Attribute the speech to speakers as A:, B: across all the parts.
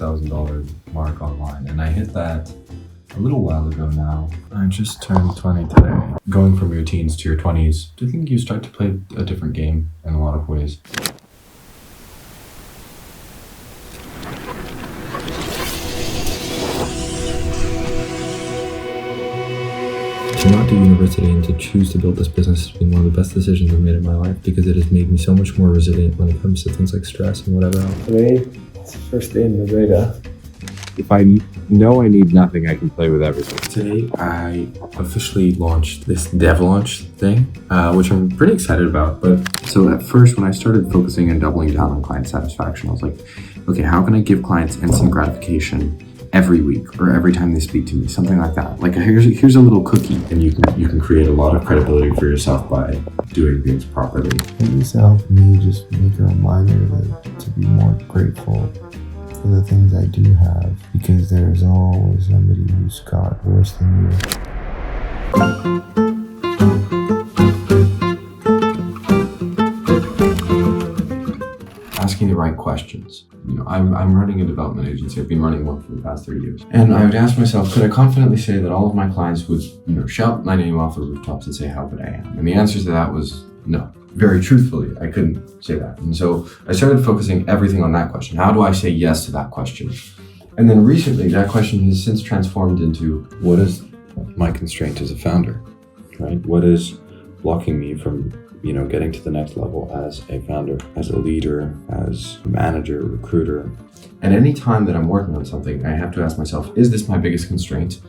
A: $100,000 mark online, and I hit that a little while ago now. I just turned 20 today. Going from your teens to your 20s, do you think you start to play a different game in a lot of ways? To not do university and to choose to build this business has been one of the best decisions I've made in my life because it has made me so much more resilient when it comes to things like stress and whatever else.
B: Today, it's the first day in Madrid.
C: If I know I need nothing, I can play with everything.
A: Today, I officially launched this dev launch thing, which I'm pretty excited about. But so at first, when I started focusing and doubling down on client satisfaction, I was like, okay, how can I give clients instant gratification every week or every time they speak to me, something like that. Like here's a little cookie, and you can create a lot of credibility for yourself by doing things properly.
D: It used to help me just make a reminder to be more grateful for the things I do have, because there's always somebody who's got worse than you.
A: Asking the right questions. You know, I'm running a development agency. I've been running one for the past 3 years. And I would ask myself, could I confidently say that all of my clients would, shout my name off the rooftops and say how good I am? And the answer to that was no. Very truthfully, I couldn't say that. And so I started focusing everything on that question. How do I say yes to that question? And then recently, that question has since transformed into, what is my constraint as a founder, right? What is blocking me from getting to the next level as a founder, as a leader, as a manager, recruiter? And any time that I'm working on something, I have to ask myself, is this my biggest constraint?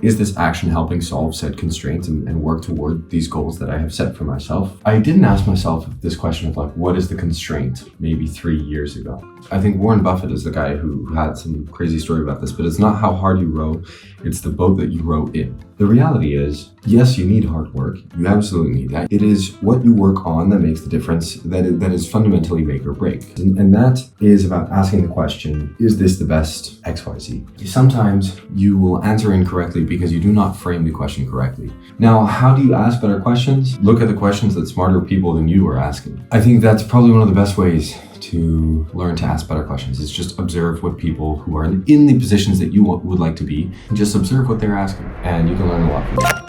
A: Is this action helping solve said constraints and work toward these goals that I have set for myself? I didn't ask myself this question of what is the constraint maybe 3 years ago. I think Warren Buffett is the guy who had some crazy story about this, but it's not how hard you row, it's the boat that you row in. The reality is, yes, you need hard work. You absolutely need that. It is what you work on that makes the difference, that is fundamentally make or break. And that is about asking the question, is this the best XYZ? Sometimes you will answer incorrectly because you do not frame the question correctly. Now, how do you ask better questions? Look at the questions that smarter people than you are asking. I think that's probably one of the best ways to learn to ask better questions, is just observe what people who are in the positions that you would like to be, and just observe what they're asking, and you can learn a lot from that.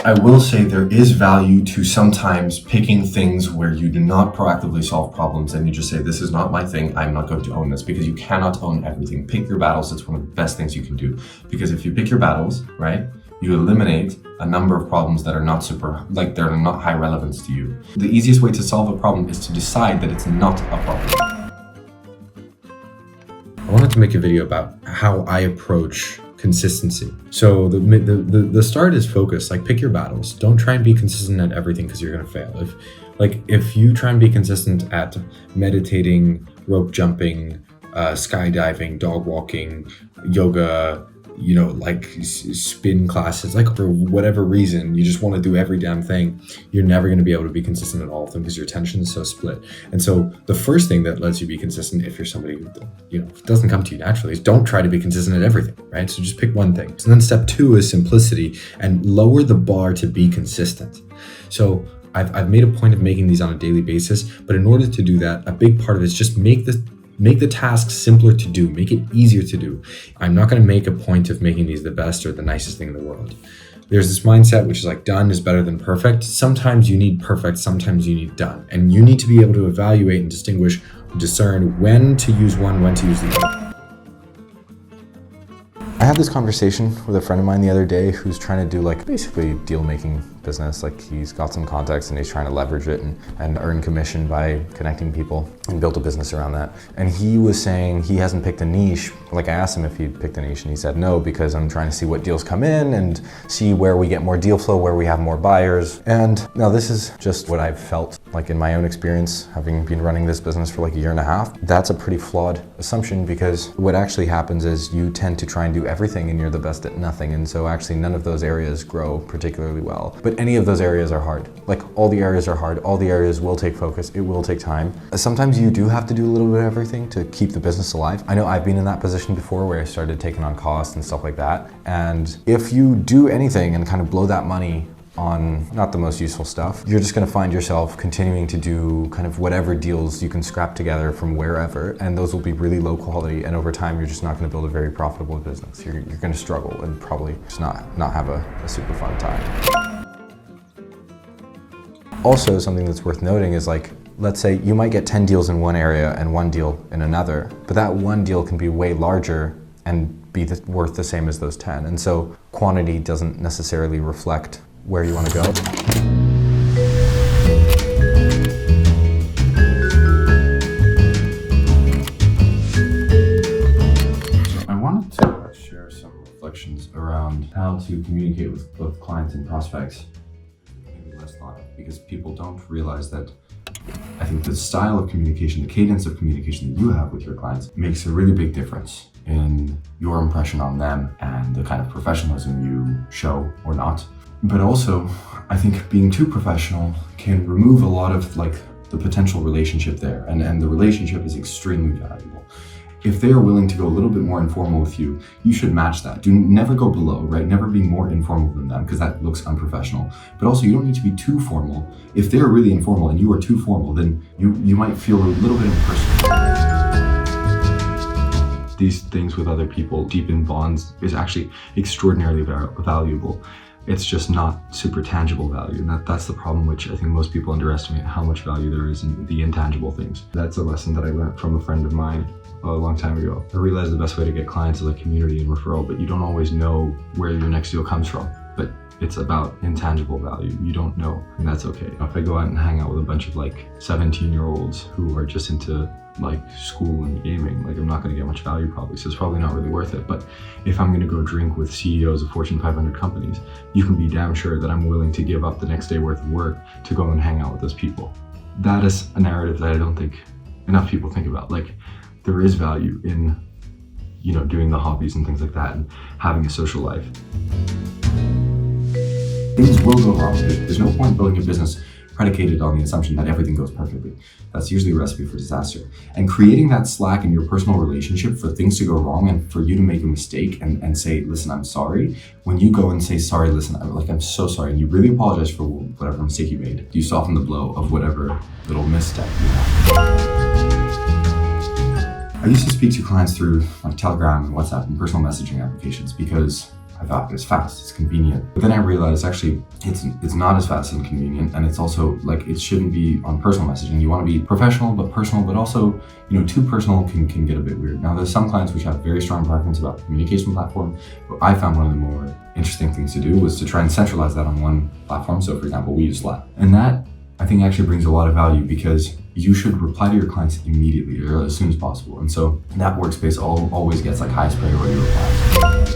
A: I will say there is value to sometimes picking things where you do not proactively solve problems and you just say, this is not my thing, I'm not going to own this, because you cannot own everything. Pick your battles. It's one of the best things you can do, because if you pick your battles, right, you eliminate a number of problems that are not they're not high relevance to you. The easiest way to solve a problem is to decide that it's not a problem. I wanted to make a video about how I approach consistency. So the start is focus. Pick your battles. Don't try and be consistent at everything, because you're gonna fail. If you try and be consistent at meditating, rope jumping, skydiving, dog walking, yoga, spin classes, for whatever reason, you just want to do every damn thing, you're never going to be able to be consistent at all of them, because your attention is so split. And so the first thing that lets you be consistent, if you're somebody who doesn't come to you naturally, is don't try to be consistent at everything, right? So just pick one thing. And then step 2 is simplicity, and lower the bar to be consistent. So I've made a point of making these on a daily basis, but in order to do that, a big part of it is just make the task simpler to do, make it easier to do. I'm not going to make a point of making these the best or the nicest thing in the world. There's this mindset which is done is better than perfect. Sometimes you need perfect, sometimes you need done. And you need to be able to evaluate and discern when to use one, when to use the other. I had this conversation with a friend of mine the other day who's trying to do basically deal making business. He's got some contacts and he's trying to leverage it and earn commission by connecting people, and built a business around that. And he was saying he hasn't picked a niche. I asked him if he'd picked a niche, and he said no, because I'm trying to see what deals come in and see where we get more deal flow, where we have more buyers. And now this is just what I've felt in my own experience, having been running this business for a year and a half. That's a pretty flawed assumption, because what actually happens is you tend to try and do everything and you're the best at nothing. And so actually none of those areas grow particularly well. But any of those areas are hard. All the areas are hard. All the areas will take focus. It will take time. Sometimes you do have to do a little bit of everything to keep the business alive. I know I've been in that position before, where I started taking on costs and stuff like that. And if you do anything and kind of blow that money
E: on not the most useful stuff, you're just going to find yourself continuing to do kind of whatever deals you can scrap together from wherever, and those will be really low quality, and over time you're just not going to build a very profitable business. You're going to struggle and probably just not have a super fun time. Also, something that's worth noting is, like, let's say you might get 10 deals in one area and 1 deal in another, but that 1 deal can be way larger and be worth the same as those 10. And so quantity doesn't necessarily reflect where you want to go.
A: So I wanted to share some reflections around how to communicate with both clients and prospects. Maybe less thought of, because people don't realize that I think the style of communication, the cadence of communication that you have with your clients makes a really big difference in your impression on them and the kind of professionalism you show or not. But also, I think being too professional can remove a lot of the potential relationship there, and the relationship is extremely valuable. If they are willing to go a little bit more informal with you, you should match that. Never go below, right? Never be more informal than them, because that looks unprofessional. But also, you don't need to be too formal. If they're really informal and you are too formal, then you might feel a little bit impersonal. These things with other people deepen bonds is actually extraordinarily valuable. It's just not super tangible value, and that's the problem, which I think most people underestimate how much value there is in the intangible things. That's a lesson that I learned from a friend of mine a long time ago. I realized the best way to get clients is like community and referral, but you don't always know where your next deal comes from. But it's about intangible value. You don't know, and that's okay. If I go out and hang out with a bunch of 17-year-olds who are just into school and gaming, I'm not going to get much value probably, so it's probably not really worth it. But if I'm going to go drink with CEOs of Fortune 500 companies, you can be damn sure that I'm willing to give up the next day worth of work to go and hang out with those people. That is a narrative that I don't think enough people think about. There is value in, doing the hobbies and things like that and having a social life. Things will go wrong. There's no point building a business predicated on the assumption that everything goes perfectly. That's usually a recipe for disaster. And creating that slack in your personal relationship for things to go wrong and for you to make a mistake and say, listen, I'm sorry. When you go and say, sorry, listen, I'm so sorry, and you really apologize for whatever mistake you made, you soften the blow of whatever little misstep you have. I used to speak to clients through Telegram and WhatsApp and personal messaging applications because I thought it's fast, it's convenient. But then I realized actually it's not as fast and convenient, and it's also it shouldn't be on personal messaging. You want to be professional but personal, but also too personal can get a bit weird. Now there's some clients which have very strong preference about the communication platform, but I found one of the more interesting things to do was to try and centralize that on one platform. So for example, we use Slack, and that I think actually brings a lot of value because you should reply to your clients immediately or as soon as possible. And so that workspace always gets highest priority replies.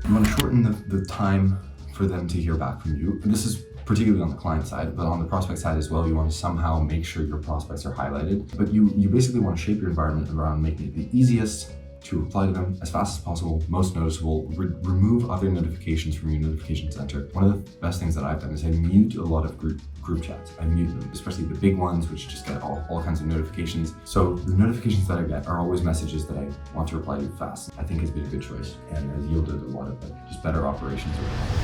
A: You want to shorten the time for them to hear back from you. And this is particularly on the client side, but on the prospect side as well, you want to somehow make sure your prospects are highlighted. But you basically want to shape your environment around making it the easiest to reply to them as fast as possible, most noticeable, remove other notifications from your notification center. One of the best things that I've done is I mute a lot of group chats. I mute them, especially the big ones, which just get all kinds of notifications. So the notifications that I get are always messages that I want to reply to fast. I think has been a good choice and has yielded a lot of just better operations overall.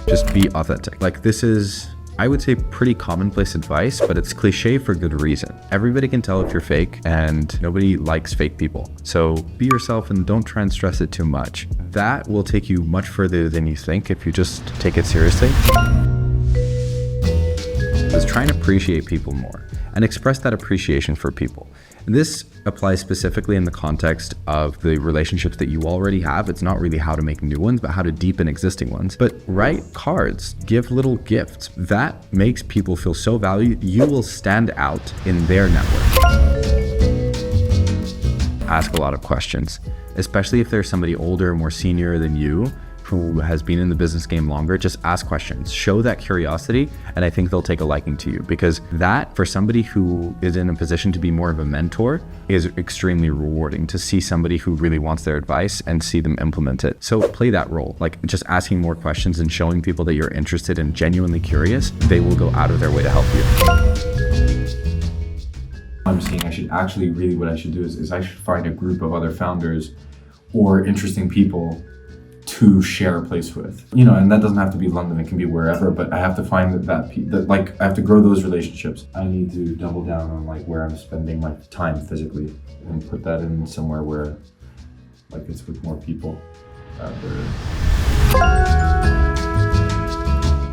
C: Just be authentic. This is, I would say, pretty commonplace advice, but it's cliche for good reason. Everybody can tell if you're fake, and nobody likes fake people. So be yourself and don't try and stress it too much. That will take you much further than you think if you just take it seriously. Just try and appreciate people more and express that appreciation for people. This applies specifically in the context of the relationships that you already have. It's not really how to make new ones, but how to deepen existing ones. But write cards, give little gifts. That makes people feel so valued. You will stand out in their network. Ask a lot of questions, especially if there's somebody older, more senior than you, who has been in the business game longer. Just ask questions, show that curiosity, and I think they'll take a liking to you, because that, for somebody who is in a position to be more of a mentor, is extremely rewarding to see somebody who really wants their advice and see them implement it. So play that role, just asking more questions and showing people that you're interested and genuinely curious. They will go out of their way to help you.
A: I'm saying what I should do is I should find a group of other founders or interesting people to share a place with, you know, and that doesn't have to be London, it can be wherever, but I have to find that like I have to grow those relationships. I need to double down on like where I'm spending my time physically and put that in somewhere where like it's with more people.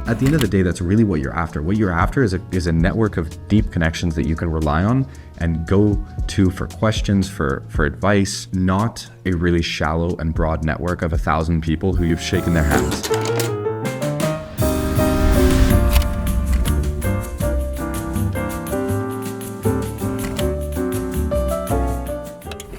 C: At the end of the day, that's really what you're after. What you're after is a network of deep connections that you can rely on and go to for questions, for advice, not a really shallow and broad network of 1,000 people who you've shaken their hands.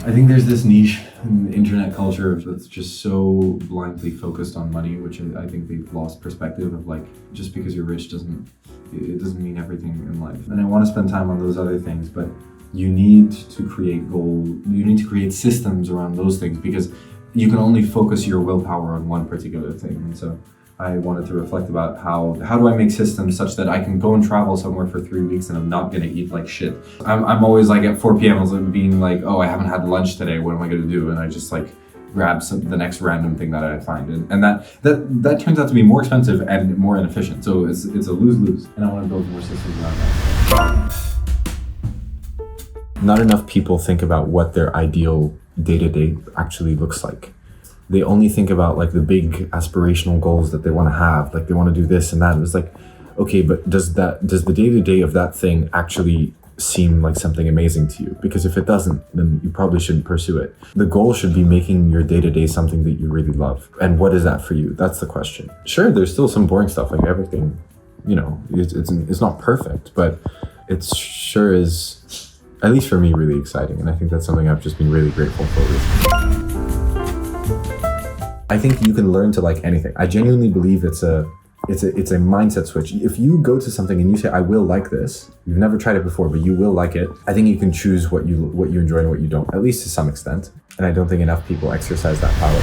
A: I think there's this niche in the internet culture that's just so blindly focused on money, which I think they've lost perspective of like, just because you're rich doesn't mean everything in life. And I want to spend time on those other things, but you need to create you need to create systems around those things, because you can only focus your willpower on one particular thing. And so I wanted to reflect about how do I make systems such that I can go and travel somewhere for 3 weeks and I'm not going to eat like shit. I'm always like at 4 p.m. I was being like, oh, I haven't had lunch today. What am I going to do? And I just like grab the next random thing that I find. And that turns out to be more expensive and more inefficient. So it's a lose-lose. And I want to build more systems around that. Not enough people think about what their ideal day-to-day actually looks like. They only think about like the big aspirational goals that they want to have, like they want to do this and that. And it's like, okay, but does the day-to-day of that thing actually seem like something amazing to you? Because if it doesn't, then you probably shouldn't pursue it. The goal should be making your day-to-day something that you really love. And what is that for you? That's the question. Sure, there's still some boring stuff, like everything, you know, it's not perfect, but it sure is, at least for me, really exciting. And I think that's something I've just been really grateful for recently. I think you can learn to like anything. I genuinely believe it's a mindset switch. If you go to something and you say, I will like this, you've never tried it before, but you will like it, I think you can choose what you enjoy and what you don't, at least to some extent. And I don't think enough people exercise that power.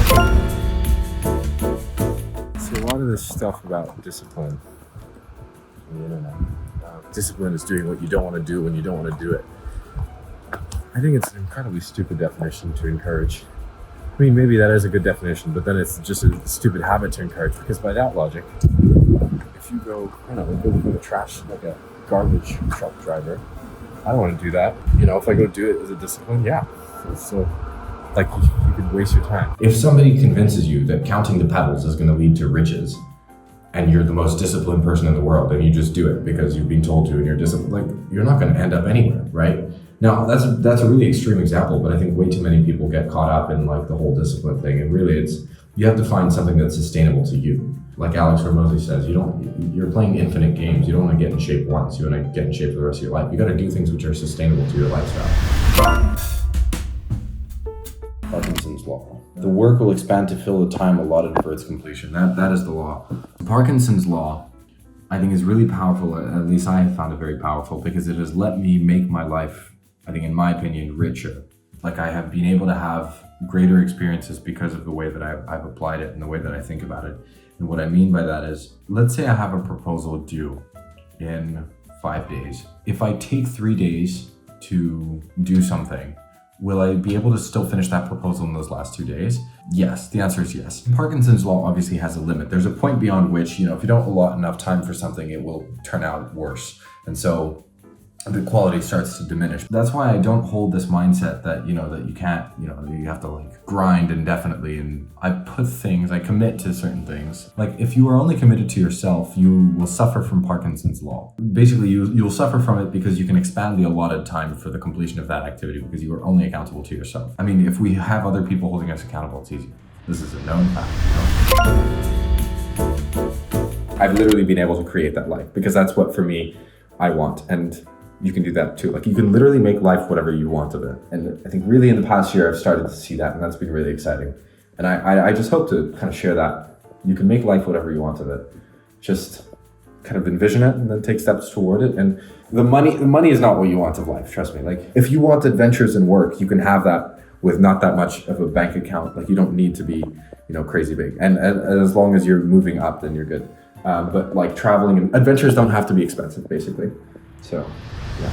B: So a lot of this stuff about discipline on the internet. Discipline is doing what you don't want to do when you don't want to do it. I think it's an incredibly stupid definition to encourage. I mean, maybe that is a good definition, but then it's just a stupid habit to encourage, because by that logic, if you go, I don't know, go to the trash like a garbage truck driver, I don't want to do that. You know, if I go do it as a discipline, yeah. So like you could waste your time.
A: If somebody convinces you that counting the pebbles is going to lead to riches, and you're the most disciplined person in the world, and you just do it because you've been told to and you're disciplined, like you're not going to end up anywhere, right? Now, that's a really extreme example, but I think way too many people get caught up in like the whole discipline thing. And really you have to find something that's sustainable to you. Like Alex Hormozy says, you're playing infinite games. You don't want to get in shape once. You want to get in shape for the rest of your life. You got to do things which are sustainable to your lifestyle. Parkinson's law. The work will expand to fill the time allotted for its completion. That is the law. Parkinson's law, I think, is really powerful. At least I have found it very powerful, because it has let me make my life, I think in my opinion, richer. Like I have been able to have greater experiences because of the way that I've applied it and the way that I think about it. And what I mean by that is, let's say I have a proposal due in 5 days. If I take 3 days to do something, will I be able to still finish that proposal in those last 2 days? Yes, the answer is yes. Parkinson's law obviously has a limit. There's a point beyond which, if you don't allot enough time for something, it will turn out worse. And so the quality starts to diminish. That's why I don't hold this mindset that, that you can't, you have to like grind indefinitely. And I commit to certain things. Like if you are only committed to yourself, you will suffer from Parkinson's law. Basically, you'll suffer from it because you can expand the allotted time for the completion of that activity because you are only accountable to yourself. I mean, if we have other people holding us accountable, it's easy. This is a known fact. I've literally been able to create that life because that's what, for me, I want. And you can do that too. Like you can literally make life whatever you want of it. And I think really in the past year, I've started to see that, and that's been really exciting. And I just hope to kind of share that. You can make life whatever you want of it. Just kind of envision it and then take steps toward it. And the money is not what you want of life, trust me. Like if you want adventures and work, you can have that with not that much of a bank account. Like you don't need to be, crazy big. And as long as you're moving up, then you're good. But like traveling and adventures don't have to be expensive, basically. So, yeah.